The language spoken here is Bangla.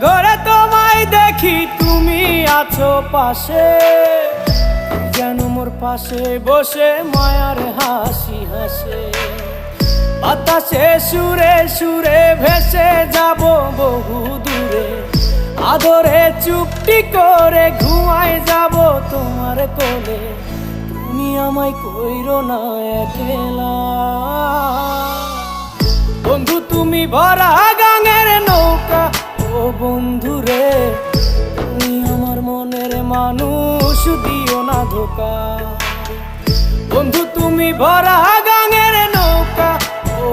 ঘরে তোমায় দেখি তুমি আছো পাশে, যেন মোর পাশে বসে মায়ার হাসি হাসে। বাতাসে সুরে সুরে ভেসে যাব বহু দূরে, আদরে চুপটি করে ঘুমায় যাব তোমার কোলে। তুমি আমায় কইরো না একলা বন্ধু, তুমি ভরা গাঙের নৌকা। ও বন্ধু রে, তুমি আমার মনের মানুষ, দিও না ধোকা। বন্ধু তুমি ভরা গাঙের নৌকা। ও